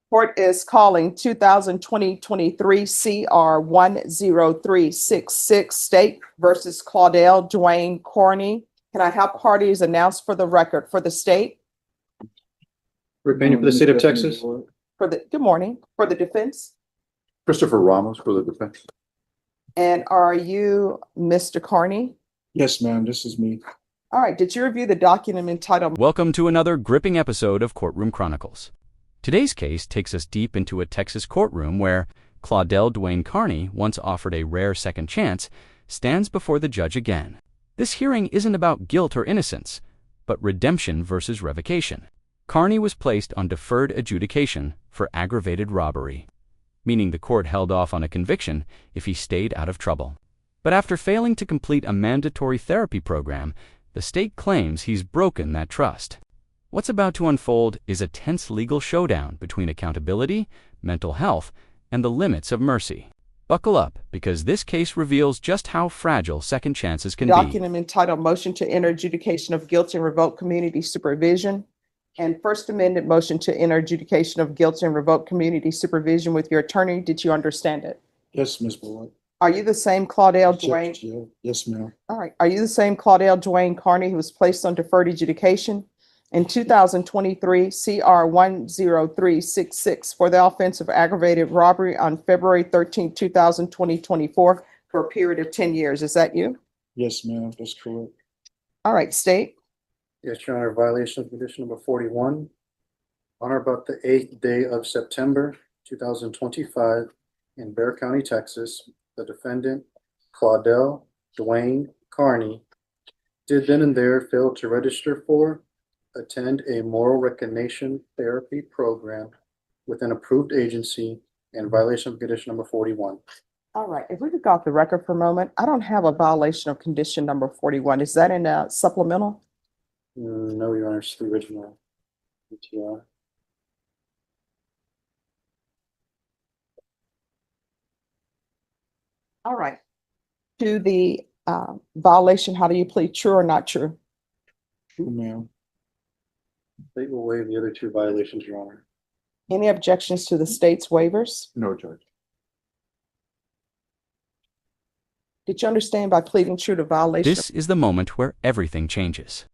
Court is calling 2020-23 CR 10366 State versus Claudell Dwayne Carney. Can I have parties announced for the record for the state? Repenting for the state of Texas. Good morning, for the defense. Christopher Ramos for the defense. And are you Mr. Carney? Yes, ma'am, this is me. All right, did you review the document entitled? Welcome to another gripping episode of Courtroom Chronicles. Today's case takes us deep into a Texas courtroom where Claudell Dwayne Carney, once offered a rare second chance, stands before the judge again. This hearing isn't about guilt or innocence, but redemption versus revocation. Carney was placed on deferred adjudication for aggravated robbery, meaning the court held off on a conviction if he stayed out of trouble. But after failing to complete a mandatory therapy program, the state claims he's broken that trust. What's about to unfold is a tense legal showdown between accountability, mental health, and the limits of mercy. Buckle up, because this case reveals just how fragile second chances can be. Document entitled Motion to Enter Adjudication of Guilt and Revoke Community Supervision and First Amendment Motion to Enter Adjudication of Guilt and Revoke Community Supervision with your attorney. Did you understand it? Yes, Ms. Boyd. Are you the same Claudell Dwayne? Yes, ma'am. All right. Are you the same Claudell Dwayne Carney who was placed on deferred adjudication in 2023 CR 10366 for the offense of aggravated robbery on February 13, 2024 for a period of 10 years? Is that you? Yes, ma'am, that's correct. All right, state. Yes, Your Honor, violation of condition number 41. On or about the 8th day of September 2025 in Bexar County, Texas, the defendant, Claudell Dwayne Carney, did then and there fail to register for, attend a moral recognition therapy program with an approved agency in violation of condition number 41. All right, if we could go off the record for a moment, I don't have a violation of condition number 41. Is that in a supplemental? No, Your Honor, it's the original ETR. All right. To the violation, how do you plead, true or not true? True, ma'am. State will waive the other two violations, Your Honor. Any objections to the state's waivers? No, Judge. Did you understand by pleading true to violation? This is the moment where everything changes.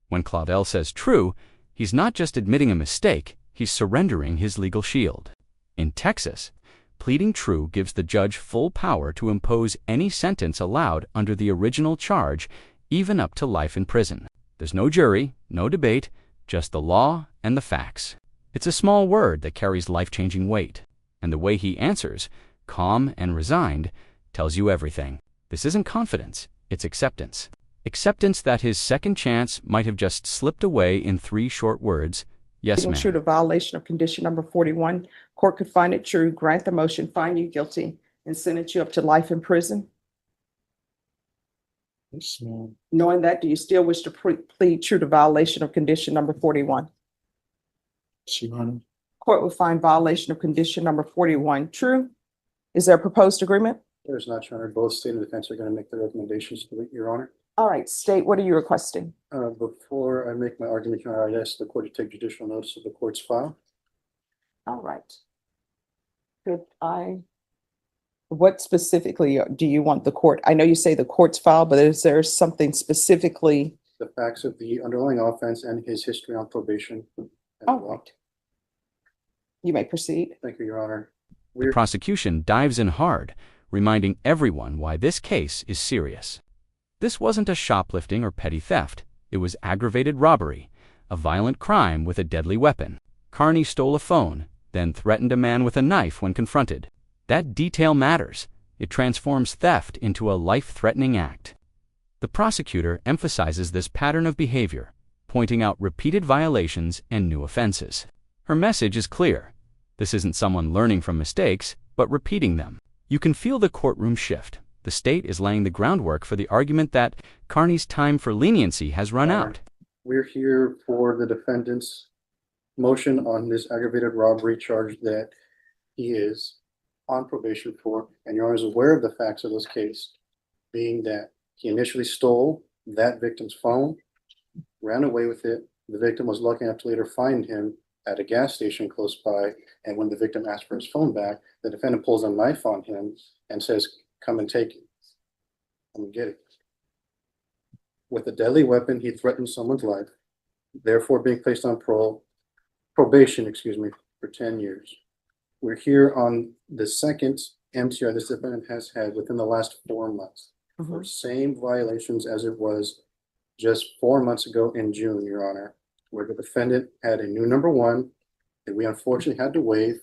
When Claudell says true, he's not just admitting a mistake, he's surrendering his legal shield. In Texas, pleading true gives the judge full power to impose any sentence allowed under the original charge, even up to life in prison. There's no jury, no debate, just the law and the facts. It's a small word that carries life-changing weight, and the way he answers, calm and resigned, tells you everything. This isn't confidence, it's acceptance. Acceptance that his second chance might have just slipped away in 3 short words. Yes, ma'am. True to violation of condition number 41, court could find it true, grant the motion, find you guilty, and sentence you up to life in prison. Yes, ma'am. Knowing that, do you still wish to plead true to violation of condition number 41? Yes, Your Honor. Court will find violation of condition number 41 true. Is there a proposed agreement? There's not, Your Honor. Both state and defense are going to make the recommendations to Your Honor. All right, state, what are you requesting? Before I make my argument, Your Honor, I ask the court to take judicial notice of the court's file. All right. What specifically do you want the court? I know you say the court's file, but is there something specifically? The facts of the underlying offense and his history on probation. All right. You may proceed. Thank you, Your Honor. The prosecution dives in hard, reminding everyone why this case is serious. This wasn't a shoplifting or petty theft. It was aggravated robbery, a violent crime with a deadly weapon. Carney stole a phone, then threatened a man with a knife when confronted. That detail matters. It transforms theft into a life-threatening act. The prosecutor emphasizes this pattern of behavior, pointing out repeated violations and new offenses. Her message is clear. This isn't someone learning from mistakes, but repeating them. You can feel the courtroom shift. The state is laying the groundwork for the argument that Carney's time for leniency has run out. We're here for the defendant's motion on this aggravated robbery charge that he is on probation for, and Your Honor is aware of the facts of this case, being that he initially stole that victim's phone, ran away with it. The victim was lucky enough to later find him at a gas station close by. And when the victim asked for his phone back, the defendant pulls a knife on him and says, "Come and take it. Come and get it." With a deadly weapon, he threatened someone's life, therefore being placed on probation, for 10 years. We're here on the second MTR this defendant has had within the last 4 months for same violations as it was just 4 months ago in June, Your Honor, where the defendant had a new number one that we unfortunately had to waive.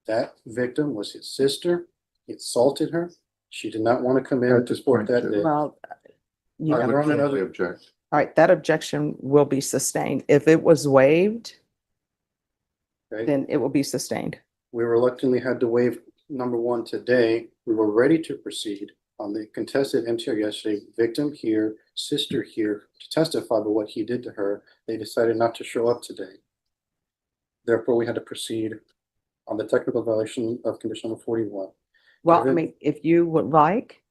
That victim was his sister. He assaulted her. She did not want to come in At to this support point, that too. day. Well, you I have, we're would on another- strongly object. all right, that objection will be sustained. If it was waived, Okay? then it will be sustained. We reluctantly had to waive number one today. We were ready to proceed on the contested MTR yesterday. Victim here, sister here to testify about what he did to her. They decided not to show up today. Therefore, we had to proceed on the technical violation of condition number 41. Well, I Given- mean, if you would like,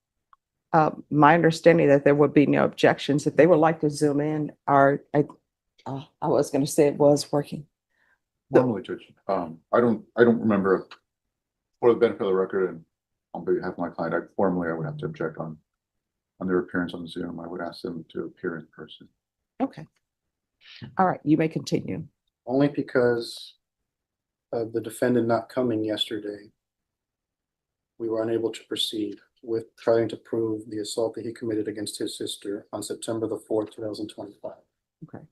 my understanding that there would be no objections. If they would like to zoom in, I was going to say it was working. Formally, Judge, I don't remember, for the benefit of the record and on behalf of my client, I would have to object on their appearance on Zoom. I would ask them to appear in person. Okay. All right, you may continue. Only because of the defendant not coming yesterday, we were unable to proceed with trying to prove the assault that he committed against his sister on September the 4th, 2025. Okay.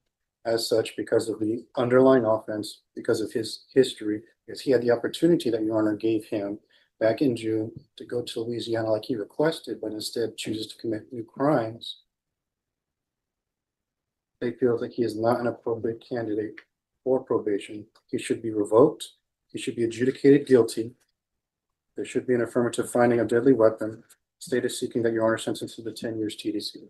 As such, because of the underlying offense, because of his history, because he had the opportunity that Your Honor gave him back in June to go to Louisiana like he requested, but instead chooses to commit new crimes, they feel that he is not an appropriate candidate for probation. He should be revoked. He should be adjudicated guilty. There should be an affirmative finding of deadly weapon. State is seeking that Your Honor sentence to the 10 years TDC.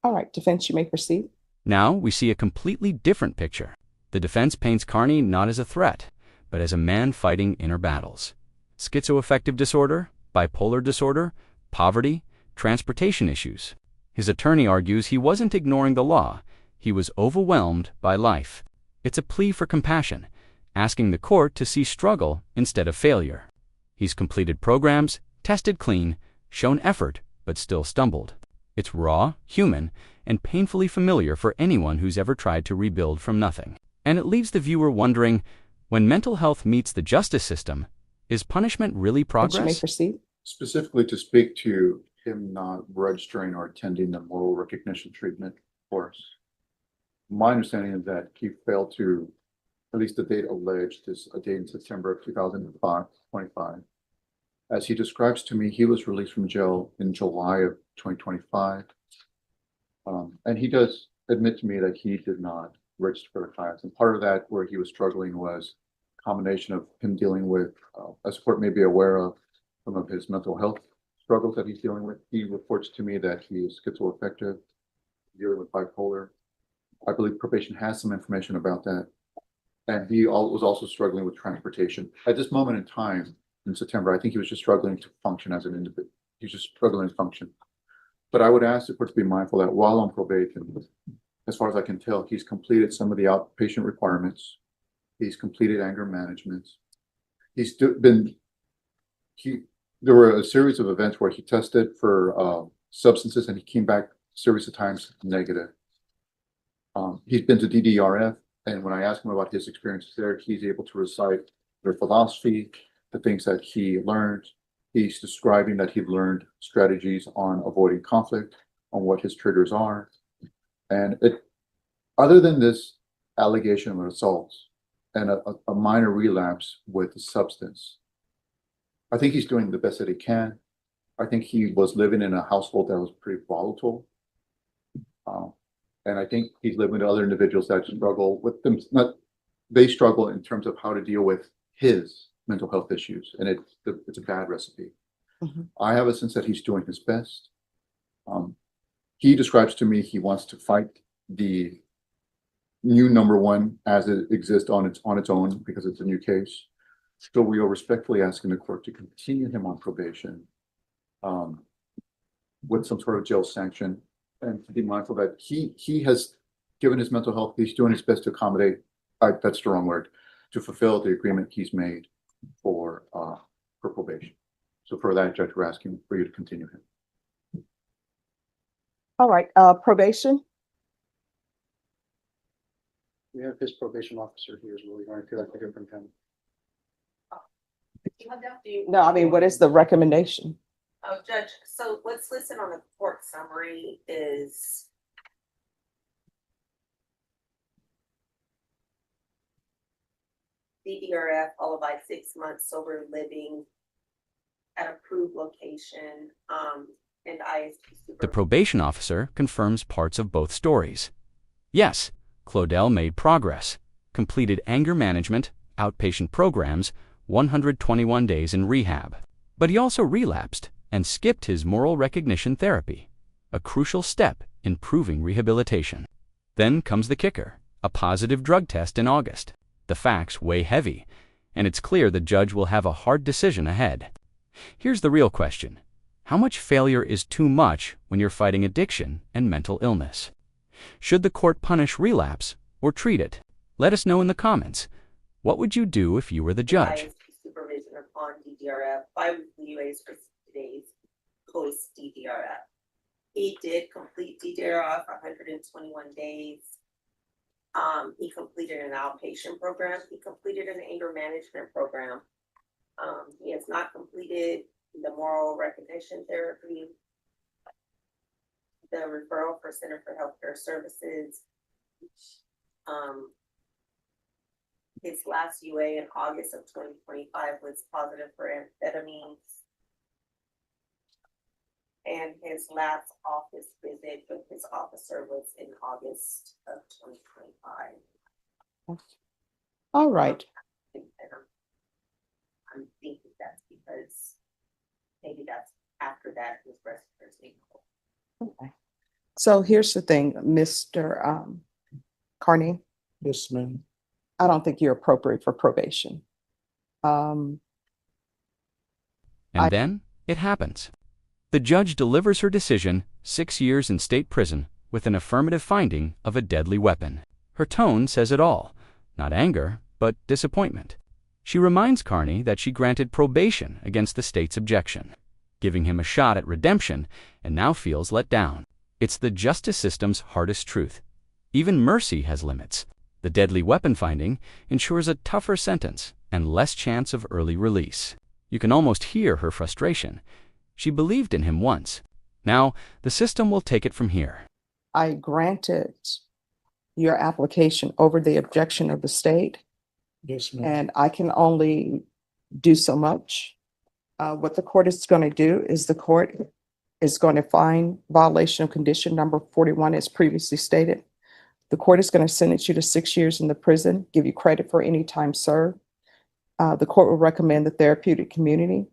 All right, defense, you may proceed. Now we see a completely different picture. The defense paints Carney not as a threat, but as a man fighting inner battles. Schizoaffective disorder, bipolar disorder, poverty, transportation issues. His attorney argues he wasn't ignoring the law. He was overwhelmed by life. It's a plea for compassion, asking the court to see struggle instead of failure. He's completed programs, tested clean, shown effort, but still stumbled. It's raw, human, and painfully familiar for anyone who's ever tried to rebuild from nothing. And it leaves the viewer wondering, when mental health meets the justice system, is punishment really Defense, you may progress? proceed. Specifically to speak to him not registering or attending the moral recognition treatment course. My understanding is that he failed to, at least the date alleged, is a date in September of 2025. As he describes to me, he was released from jail in July of 2025. And he does admit to me that he did not register for the class. And part of that where he was struggling was a combination of him dealing with, as the court may be aware of, some of his mental health struggles that he's dealing with. He reports to me that he is schizoaffective, dealing with bipolar. I believe probation has some information about that. And he was also struggling with transportation. At this moment in time, in September, I think he was just struggling to function as an individual. He was just struggling to function. But I would ask the court to be mindful that while on probation, as far as I can tell, he's completed some of the outpatient requirements. He's completed anger management. There were a series of events where he tested for substances and he came back a series of times negative. He's been to DDRF, and when I ask him about his experiences there, he's able to recite their philosophy, the things that he learned. He's describing that he learned strategies on avoiding conflict, on what his triggers are. And other than this allegation of assault and a minor relapse with the substance, I think he's doing the best that he can. I think he was living in a household that was pretty volatile. And I think he's living with other individuals that struggle with them. They struggle in terms of how to deal with his mental health issues, and it's a bad recipe. Mhm. I have a sense that he's doing his best. He describes to me he wants to fight the new number one as it exists on its own because it's a new case. So we are respectfully asking the court to continue him on probation with some sort of jail sanction, and to be mindful that he has given his mental health. He's doing his best to accommodate. That's the wrong word. to fulfill the agreement he's made for probation. So for that, Judge, we're asking for you to continue him. All right, probation. We have his probation officer here as well. We're going to like to hear from him. No, I mean, what is the recommendation? Oh, Judge, so what's listed on the court summary is DDRF followed by 6 months sober living at approved location, and ISP. The probation officer confirms parts of both stories. Yes, Claudell made progress, completed anger management, outpatient programs, 121 days in rehab. But he also relapsed and skipped his moral recognition therapy, a crucial step in proving rehabilitation. Then comes the kicker, a positive drug test in August. The facts weigh heavy, and it's clear the judge will have a hard decision ahead. Here's the real question. How much failure is too much when you're fighting addiction and mental illness? Should the court punish relapse or treat it? Let us know in the comments. What would you do if you were the judge? ISP supervision upon DDRF, bi-weekly UAs for 60 days post DDRF. He did complete DDRF 121 days. He completed an outpatient program. He completed an anger management program. He has not completed the moral recognition therapy, the referral for Center for Healthcare Services. His last UA in August of 2025 was positive for amphetamines. And his last office visit with his officer was in August of 2025. All right. And I'm thinking that's because maybe that's after that his respiratory. Okay. So here's the thing, Mr. Carney, Yes, ma'am. I don't think you're appropriate for probation. And then it happens. The judge delivers her decision, 6 years in state prison, with an affirmative finding of a deadly weapon. Her tone says it all, not anger, but disappointment. She reminds Carney that she granted probation against the state's objection, giving him a shot at redemption, and now feels let down. It's the justice system's hardest truth. Even mercy has limits. The deadly weapon finding ensures a tougher sentence and less chance of early release. You can almost hear her frustration. She believed in him once. Now, the system will take it from here. I granted your application over the objection of the state, Yes, ma'am. and I can only do so much. What the court is going to do is the court is going to find violation of condition number 41 as previously stated. The court is going to sentence you to 6 years in the prison, give you credit for any time served. The court will recommend the therapeutic community.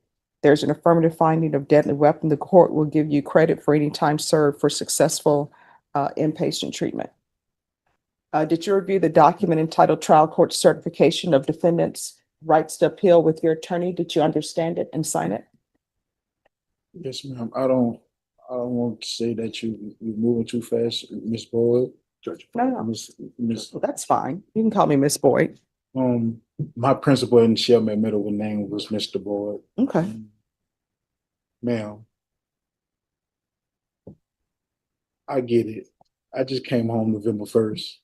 There's an affirmative finding of deadly weapon. The court will give you credit for any time served for successful inpatient treatment. Did you review the document entitled Trial Court Certification of Defendant's Rights to Appeal with your attorney? Did you understand it and sign it? Yes, ma'am. I don't want to say that you're moving too fast, Miss Boyd. Judge. No. Miss, That's fine. You can call me Miss Boyd. my principal in Shelman Middle name was Mr. Boyd. Okay. Ma'am, I get it. I just came home November 1st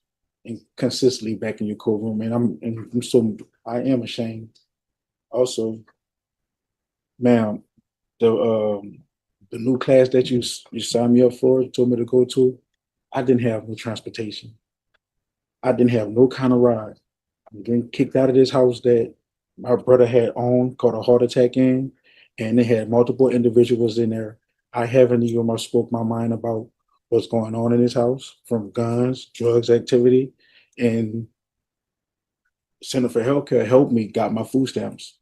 and consistently back in your courtroom, and I am ashamed. Also, ma'am, the new class that you signed me up for, told me to go to, I didn't have no transportation. I didn't have no kind of ride. I'm getting kicked out of this house that my brother had owned, caught a heart attack in, and they had multiple individuals in there. I haven't even spoke my mind about what's going on in this house, from guns, drugs activity, and Center for Healthcare helped me, got my food stamps.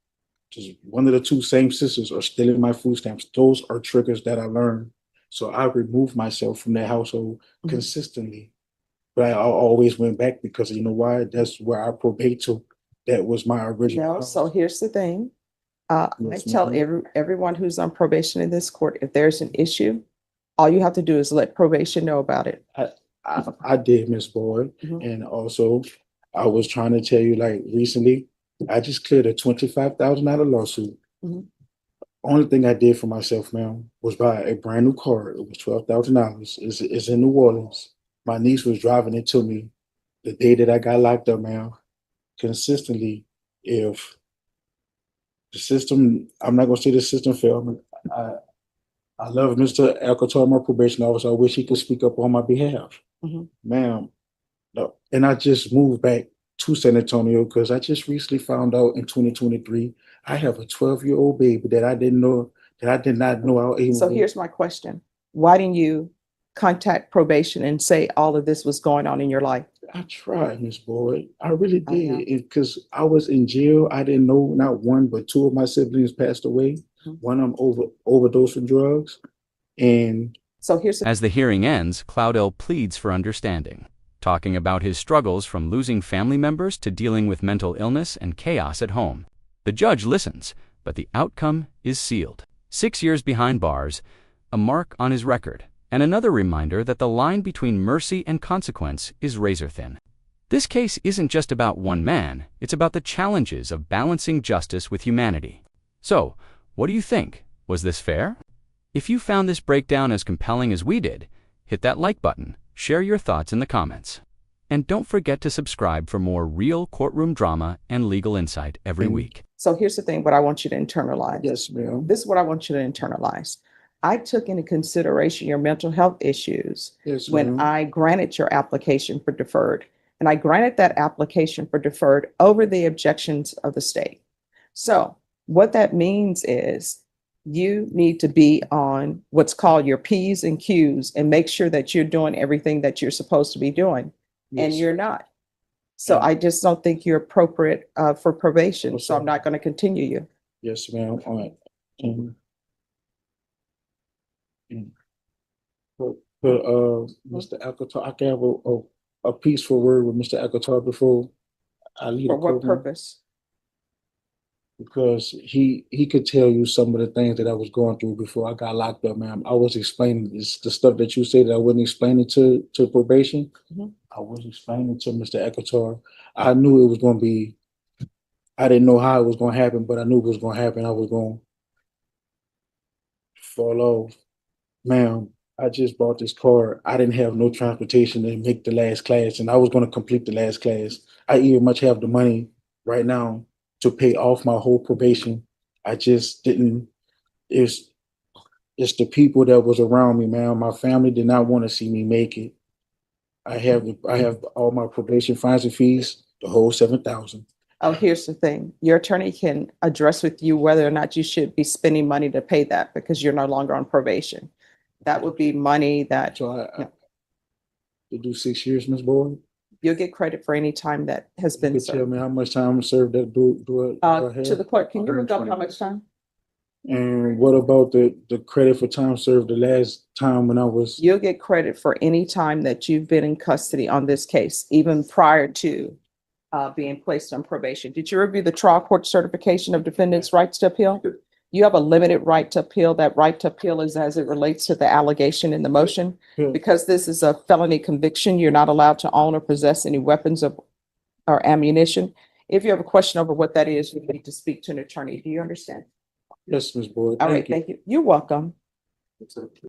Just one of the two same sisters are stealing my food stamps. Those are triggers that I learned. So I removed myself from that household consistently. But I always went back because you know why? That's where I probate to. That was my original. No, so here's the thing. Yes, I tell ma'am. everyone who's on probation in this court, if there's an issue, all you have to do is let probation know about it. I did, Miss Boyd, Mhm. and also I was trying to tell you, like, recently, I just cleared a $25,000 lawsuit. Mhm. Only thing I did for myself, ma'am, was buy a brand new car. It was $12,000. It's in New Orleans. My niece was driving it to me the day that I got locked up, ma'am. Consistently, if the system, I'm not gonna say the system failed me. I love Mr. Alcantara, my probation officer. I wish he could speak up on my behalf. Mhm. Ma'am, no. And I just moved back to San Antonio because I just recently found out in 2023 I have a 12-year-old baby that I didn't know, that I did not know I was able So to. here's my question. Why didn't you contact probation and say all of this was going on in your life? I tried, Miss Boyd. I really I know. did. Because I was in jail. I didn't know not one, but two of my siblings passed away. Mhm. One of them overdosed from drugs. And So here's the As the hearing ends, Claudell pleads for understanding, talking about his struggles from losing family members to dealing with mental illness and chaos at home. The judge listens, but the outcome is sealed. 6 years behind bars, a mark on his record, and another reminder that the line between mercy and consequence is razor thin. This case isn't just about one man, it's about the challenges of balancing justice with humanity. So, what do you think? Was this fair? If you found this breakdown as compelling as we did, hit that like button, share your thoughts in the comments. And don't forget to subscribe for more real courtroom drama and legal insight every week. So here's the thing, what I want you to internalize. yes, ma'am. This is what I want you to internalize. I took into consideration your mental health issues Yes, when ma'am. I granted your application for deferred. And I granted that application for deferred over the objections of the state. So what that means is you need to be on what's called your P's and Q's and make sure that you're doing everything that you're supposed to be doing, and Yes. you're not. So Yeah. I just don't think you're appropriate for probation. So I'm Okay. not going to continue you. Yes, ma'am. All right. But Mr. Alcantara, I can have a peaceful word with Mr. Alcantara before I leave For the what courtroom, purpose? because he could tell you some of the things that I was going through before I got locked up, ma'am. I was explaining the stuff that you said that I wasn't explaining to probation. Mhm. I was explaining to Mr. Alcantara. I knew it was going to be. I didn't know how it was going to happen, but I knew it was going to happen. I was going to fall off. Ma'am, I just bought this car. I didn't have no transportation to make the last class, and I was going to complete the last class. I even much have the money right now to pay off my whole probation. I just didn't. It's it's the people that was around me, man. My family did not want to see me make it. I have all my probation fines and fees, the whole 7,000. Oh, here's the thing. Your attorney can address with you whether or not you should be spending money to pay that because you're no longer on probation. That would be money that So I Yeah. to do 6 years, Miss Boyd. you'll get credit for any time that has You been could tell served. me how much time served that do I To have? the clerk, can you look up how much time? And what about the credit for time served the last time when I was? You'll get credit for any time that you've been in custody on this case, even prior to being placed on probation. Did you review the trial court certification of defendant's rights to appeal? You have a limited right to appeal. That right to appeal is as it relates to the allegation in the motion. Yeah. Because this is a felony conviction, you're not allowed to own or possess any weapons or ammunition. If you have a question over what that is, you need to speak to an attorney. Do you understand? Yes, Ms. Boyd. All right, Thank you. thank you. You're welcome.